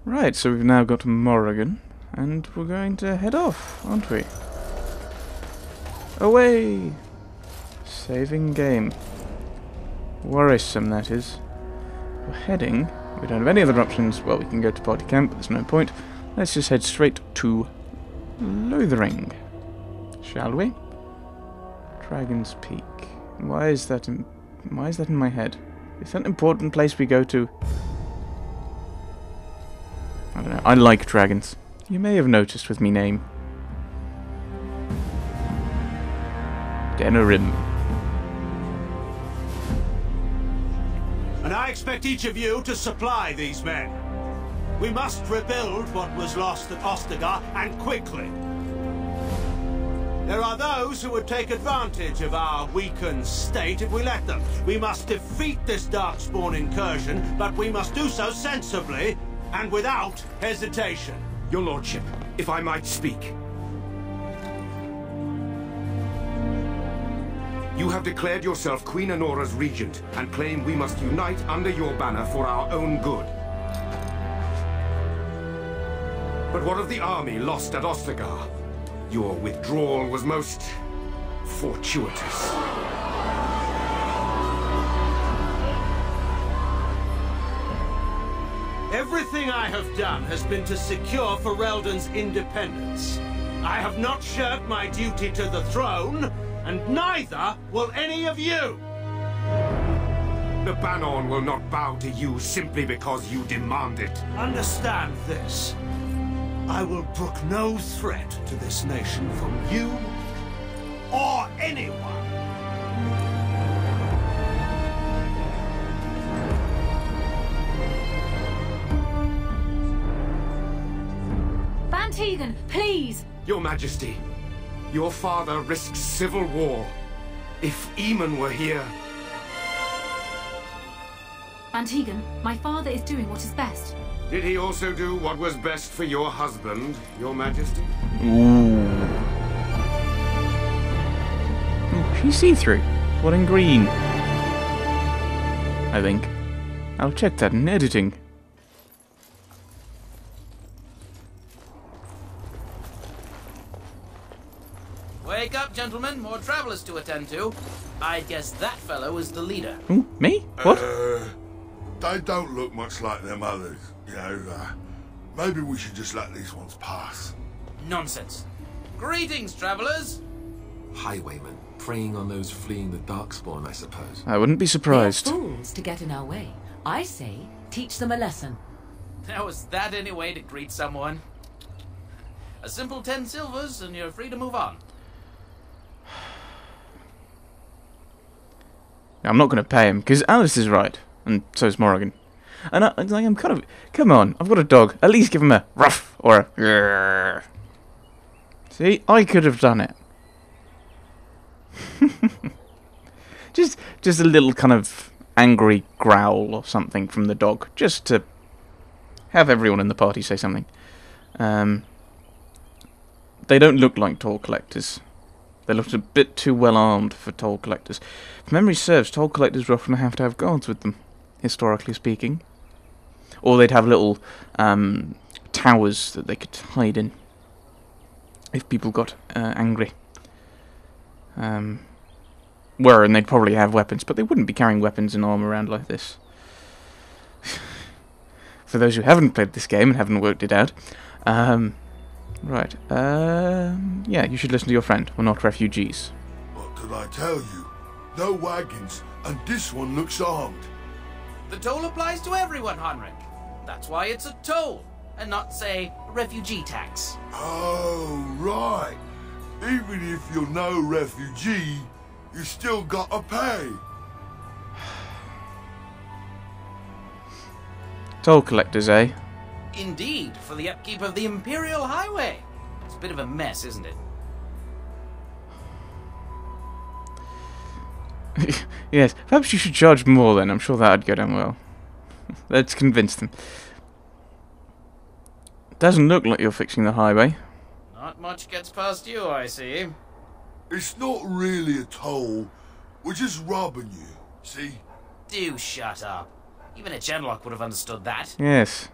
Right, so we've now got Morrigan, and we're going to head off, aren't we? Away! Saving game. Worrisome, that is. We're heading... We don't have any other options. Well, we can go to party camp, but there's no point. Let's just head straight to Loghain, shall we? Dragon's Peak. Why is that in my head? Is that an important place we go to? I don't know. I like dragons. You may have noticed with me name. Denerim. And I expect each of you to supply these men. We must rebuild what was lost at Ostagar, and quickly. There are those who would take advantage of our weakened state if we let them. We must defeat this Darkspawn incursion, but we must do so sensibly and without hesitation. Your Lordship, if I might speak. You have declared yourself Queen Honora's regent and claim we must unite under your banner for our own good. But what of the army lost at Ostagar? Your withdrawal was most fortuitous. Everything I have done has been to secure Ferelden's independence. I have not shirked my duty to the throne, and neither will any of you! The Banon will not bow to you simply because you demand it. Understand this. I will brook no threat to this nation from you or anyone. Van Tegan, please! Your Majesty, your father risks civil war. If Eamon were here... Van Tegan, my father is doing what is best. Did he also do what was best for your husband, Your Majesty? Ooh. Ooh, she's see-through. What in green? I think. I'll check that in editing. Wake up, gentlemen. More travelers to attend to. I guess that fellow is the leader. Ooh, me? What? They don't look much like them others, you know. Maybe we should just let these ones pass. Nonsense. Greetings, travelers. Highwaymen, preying on those fleeing the Darkspawn, I suppose. I wouldn't be surprised. They're fools to get in our way. I say, teach them a lesson. Now, is that any way to greet someone? A simple 10 silvers and you're free to move on. Now, I'm not going to pay him, because Alice is right. And so's Morrigan. And I'm kind of... Come on, I've got a dog. At least give him a ruff or a... Grrr. See, I could have done it. just a little kind of angry growl or something from the dog. Just to have everyone in the party say something. They don't look like toll collectors. They looked a bit too well armed for toll collectors. If memory serves, toll collectors would often have to have guards with them, historically speaking. Or they'd have little towers that they could hide in if people got angry. And they'd probably have weapons, but they wouldn't be carrying weapons and armor around like this. For those who haven't played this game and haven't worked it out, right, yeah, you should listen to your friend. We're not refugees. What did I tell you? No wagons, and this one looks armed. The toll applies to everyone, Heinrich. That's why it's a toll, and not, say, a refugee tax. Oh, right. Even if you're no refugee, you still gotta pay. Toll collectors, eh? Indeed, for the upkeep of the Imperial Highway. It's a bit of a mess, isn't it? Yes, perhaps you should charge more then. I'm sure that'd go down well. Let's convince them. Doesn't look like you're fixing the highway. Not much gets past you, I see. It's not really a toll. We're just robbing you, see? Do shut up. Even a Genlock would have understood that. Yes.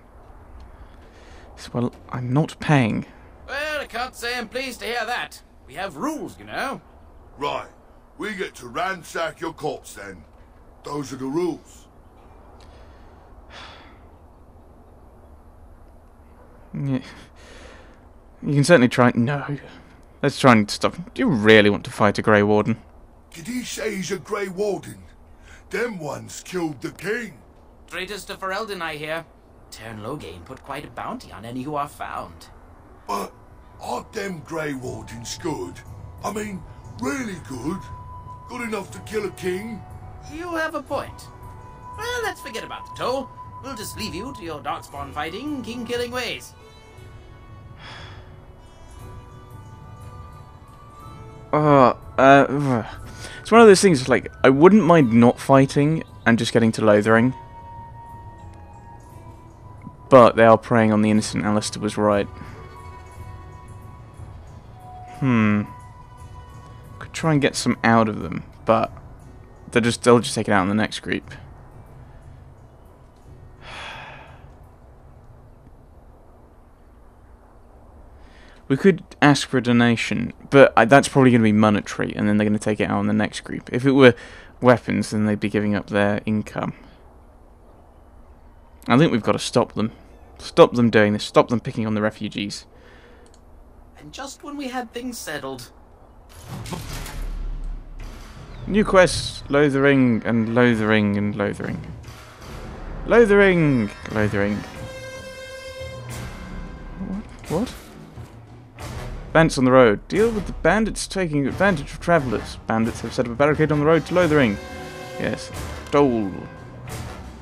Well, I'm not paying. Well, I can't say I'm pleased to hear that. We have rules, you know. Right. We get to ransack your corpse then. Those are the rules. Yeah. You can certainly try. No. Let's try and stop. Do you really want to fight a Grey Warden? Did he say he's a Grey Warden? Them ones killed the king. Traitors to Ferelden, I hear. Tern Loghain put quite a bounty on any who are found. But aren't them Grey Wardens good? I mean, really good? Good enough to kill a king? You have a point. Well, let's forget about the toll. We'll just leave you to your darkspawn fighting, king-killing ways. It's one of those things, like, I wouldn't mind not fighting and just getting to Lothering. But they are preying on the innocent. Alistair was right. Could try and get some out of them, but they'll just take it out in the next group. We could ask for a donation, but that's probably going to be monetary, and then they're going to take it out on the next group. If it were weapons, then they'd be giving up their income. I think we've got to stop them. Stop them doing this. Stop them picking on the refugees. And just when we had things settled... New quests. Lothering and Lothering and Lothering. Lothering! Lothering. What? Bandits on the road. Deal with the bandits taking advantage of travellers. Bandits have set up a barricade on the road to Lothering. Yes. Dole.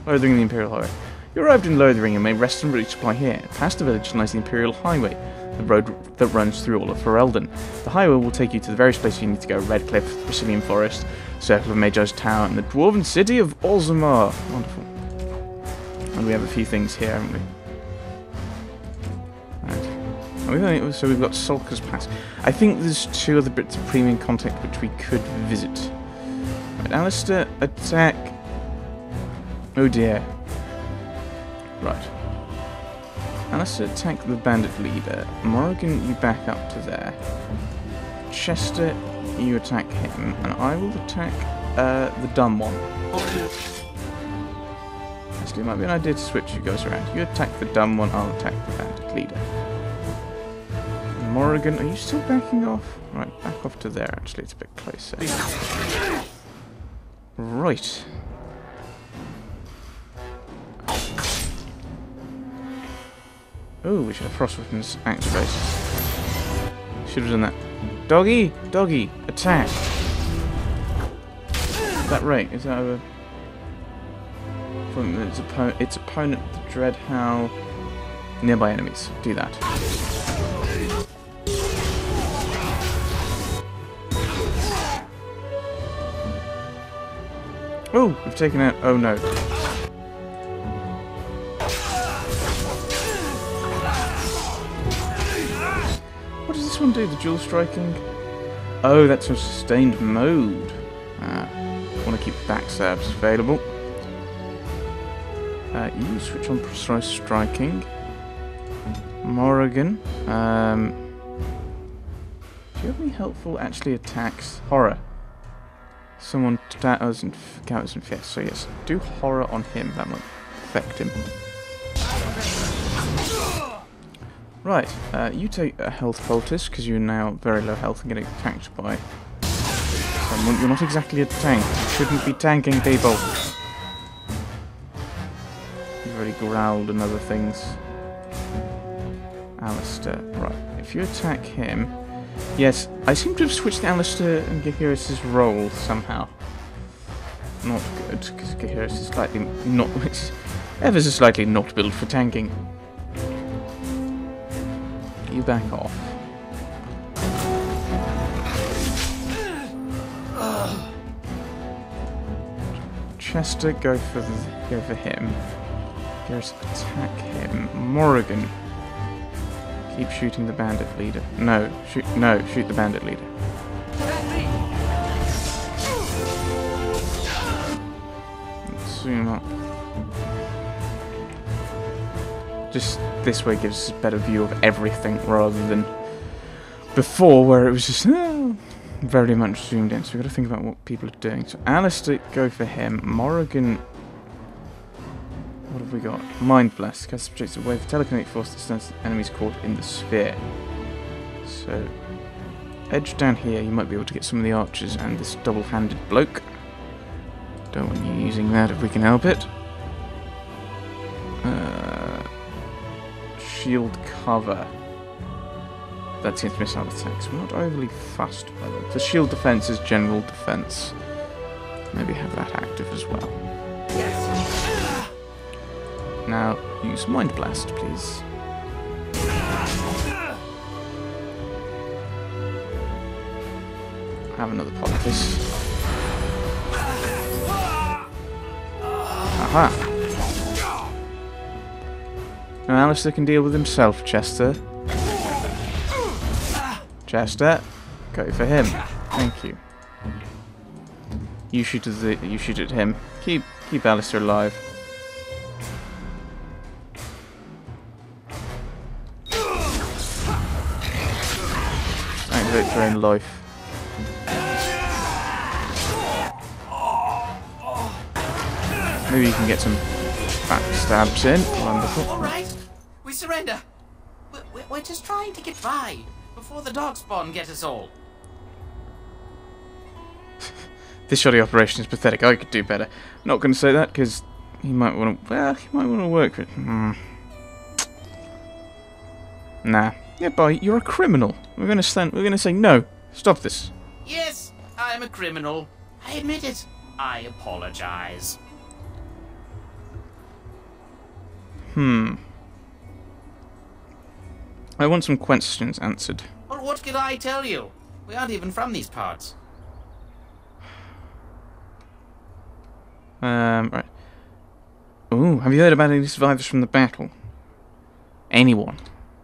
Lothering and the Imperial Highway. You arrived in Lothering and may rest and resupply here. Past the village lies the Imperial Highway, the road that runs through all of Ferelden. The highway will take you to the various places you need to go. Redcliffe, the Brazilian Forest, Circle of Magi's Tower, and the Dwarven City of Orzammar. Wonderful. And we have a few things here, haven't we? So we've got Sulker's Pass. I think there's 2 other bits of premium content which we could visit. Right, Alistair, attack. Oh dear. Right. Alistair, attack the bandit leader. Morrigan, you back up to there. Chester, you attack him. And I will attack the dumb one. Actually, it might be an idea to switch you guys around. You attack the dumb one, I'll attack the bandit leader. Morrigan, are you still backing off? Right, back off to there, actually, it's a bit closer. Right. Oh, we should have frost weapons activated. Should have done that. Doggy! Doggy! Attack! Is that right? Is that a... From its opponent, the Dreadhow... Nearby enemies. Do that. Oh, we've taken out... Oh no. What does this one do? The dual striking? Oh, that's a sustained mode. Want to keep backstabs available. You switch on precise striking. Morrigan. Do you have any helpful actually attacks? Horror. Someone counters and fists. So yes, do horror on him. That might affect him. Right, you take a health poultice because you're now very low health and getting attacked by someone. You're not exactly a tank. You shouldn't be tanking people. You've already growled and other things. Alistair. Right, if you attack him... Yes, I seem to have switched Alistair and Gaheris' role somehow. Not good, because Gaheris is slightly not... It's ever so slightly not built for tanking. You back off. Chester, go for him. Gaheris, attack him. Morrigan. Keep shooting the bandit leader. No, shoot the bandit leader. Zoom up. Just this way gives us a better view of everything rather than before, where it was just very much zoomed in. So we've got to think about what people are doing. So Alistair, go for him. Morrigan, what have we got? Mind Blast. Cast projects a wave of telekinetic force that sends enemies caught in the sphere. So edge down here, you might be able to get some of the archers and this double-handed bloke. Don't want you using that if we can help it. Shield cover. That's against missile attacks. We're not overly fussed by that. The shield defense is general defense. Maybe have that active as well. Yes. Now, use Mind Blast, please. Have another pop of this. Aha! Now Alistair can deal with himself, Chester. Chester, go for him. Thank you. You shoot at him. Keep Alistair alive. Don't hurt your own life. Maybe you can get some backstabs in. Wonderful. All right, we surrender. We're just trying to get by before the darkspawn get us all. This shoddy operation is pathetic. I could do better. Not going to say that because he might want to. Well, he might want to work with. Nah. Yeah, boy, you're a criminal. We're going to stand. We're going to say no. Stop this. Yes, I'm a criminal. I admit it. I apologize. I want some questions answered. Well, what could I tell you? We aren't even from these parts. Right. Ooh, have you heard about any survivors from the battle? Anyone?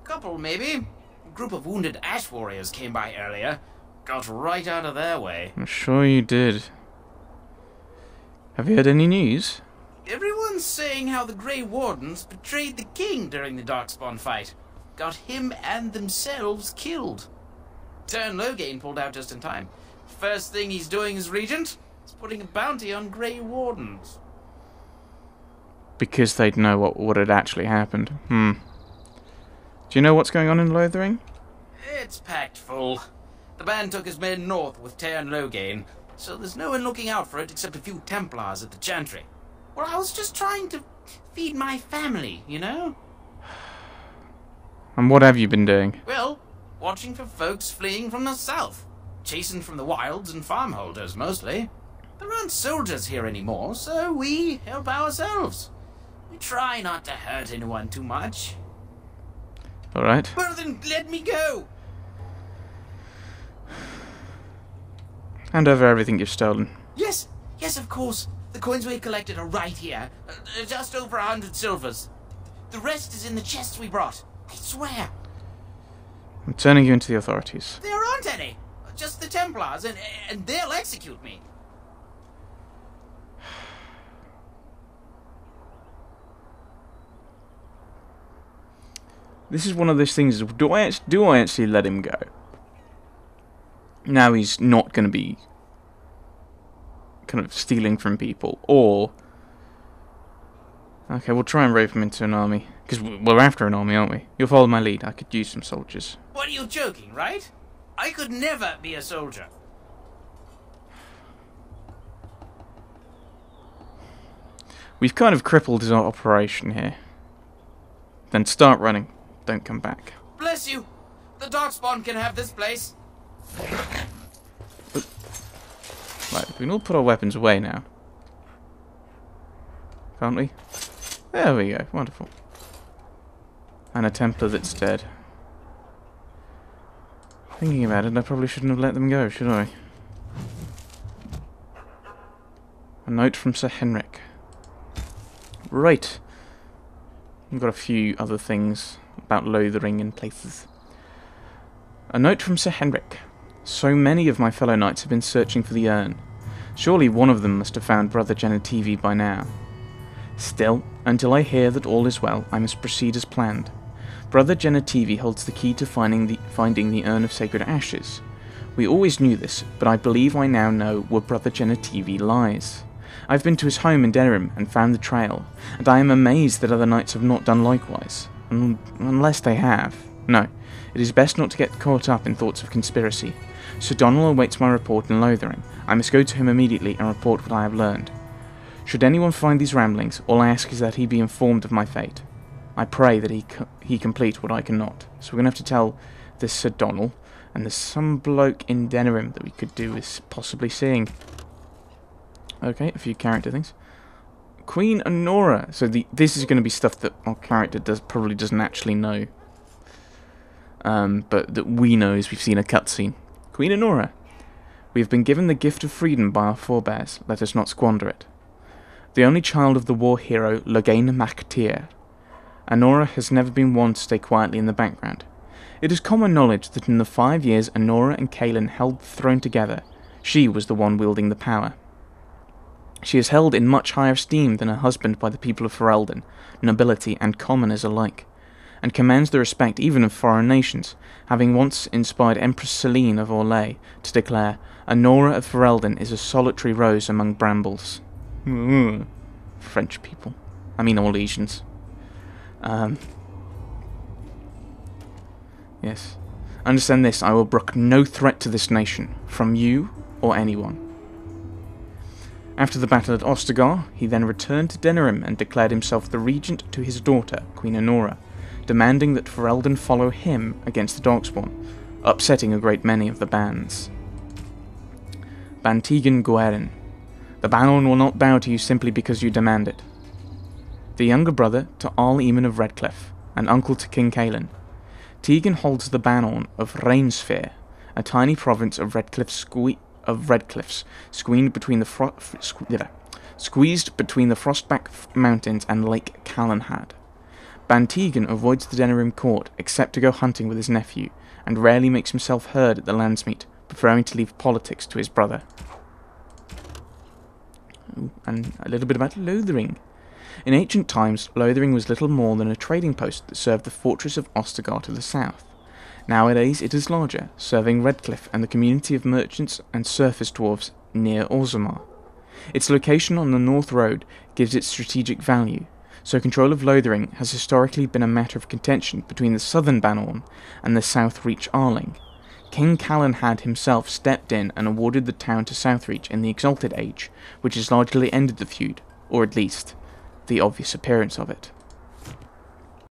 Couple, maybe. A group of wounded ash warriors came by earlier. Got right out of their way. I'm sure you did. Have you heard any news? Everyone's saying how the Grey Wardens betrayed the king during the Darkspawn fight. Got him and themselves killed. Loghain pulled out just in time. First thing he's doing as regent is putting a bounty on Grey Wardens. Because they'd know what had actually happened. Do you know what's going on in Loghain? It's packed full. The band took his men north with Loghain, so there's no one looking out for it except a few Templars at the Chantry. Well, I was just trying to feed my family, you know? And what have you been doing? Well, watching for folks fleeing from the south. Chasing from the wilds and farmholders, mostly. There aren't soldiers here anymore, so we help ourselves. We try not to hurt anyone too much. Alright. Well, then let me go! Hand over everything you've stolen. Yes, of course. The coins we collected are right here. Just over 100 silvers. The rest is in the chests we brought. I swear. I'm turning you into the authorities. There aren't any. Just the Templars, and they'll execute me. This is one of those things. Do I actually let him go? Now he's not going to be kind of stealing from people, or okay, we'll try and rope him into an army because we're after an army, aren't we? You'll follow my lead. I could use some soldiers. What are you joking, right? I could never be a soldier. We've kind of crippled his operation here. Then start running. Don't come back. Bless you. The Darkspawn can have this place. Right, we can all put our weapons away now. Can't we? There we go. Wonderful. And a Templar that's dead. Thinking about it, I probably shouldn't have let them go, should I? A note from Sir Henrik. Right. We've got a few other things about Loghain and places. A note from Sir Henrik. So many of my fellow knights have been searching for the urn. Surely one of them must have found Brother Genetivi by now. Still, until I hear that all is well, I must proceed as planned. Brother Genetivi holds the key to finding the Urn of Sacred Ashes. We always knew this, but I believe I now know where Brother Genetivi lies. I've been to his home in Denerim and found the trail, and I am amazed that other knights have not done likewise. Unless they have. No, it is best not to get caught up in thoughts of conspiracy. Sir Donal awaits my report in Loghain. I must go to him immediately and report what I have learned. Should anyone find these ramblings, all I ask is that he be informed of my fate. I pray that he complete what I cannot. So we're going to have to tell this Sir Donal, and there's some bloke in Denerim that we could do with possibly seeing. Okay, a few character things. Queen Honora. So this is going to be stuff that our character probably doesn't actually know. But that we know as we've seen a cutscene. Queen Honora. We have been given the gift of freedom by our forebears. Let us not squander it. The only child of the war hero Loghain MacTier, Honora has never been one to stay quietly in the background. It is common knowledge that in the 5 years Honora and Kaelin held the throne together, she was the one wielding the power. She is held in much higher esteem than her husband by the people of Ferelden, nobility and commoners alike, and commands the respect even of foreign nations, having once inspired Empress Celine of Orlais to declare, Honora of Ferelden is a solitary rose among brambles. French people. I mean Orlesians. Yes. Understand this, I will brook no threat to this nation, from you or anyone. After the battle at Ostagar, he then returned to Denerim and declared himself the regent to his daughter, Queen Honora, demanding that Ferelden follow him against the Darkspawn, upsetting a great many of the bands. Bantegan Guerin. The Banon will not bow to you simply because you demand it. The younger brother to Arl Eamon of Redcliffe, and uncle to King Kaelin. Tegan holds the Banon of Rainsphere, a tiny province of Redcliffe's squeezed between the Frostback Mountains and Lake Calenhad. Bantegan avoids the Denerim court except to go hunting with his nephew, and rarely makes himself heard at the landsmeet, preferring to leave politics to his brother. And a little bit about Lothering. In ancient times, Lothering was little more than a trading post that served the fortress of Ostagar to the south. Nowadays it is larger, serving Redcliffe and the community of merchants and surface dwarves near Orzammar. Its location on the North Road gives it strategic value, so control of Lothering has historically been a matter of contention between the southern Banorn and the Southreach Arling. King Calenhad himself stepped in and awarded the town to Southreach in the Exalted Age, which has largely ended the feud, or at least the obvious appearance of it.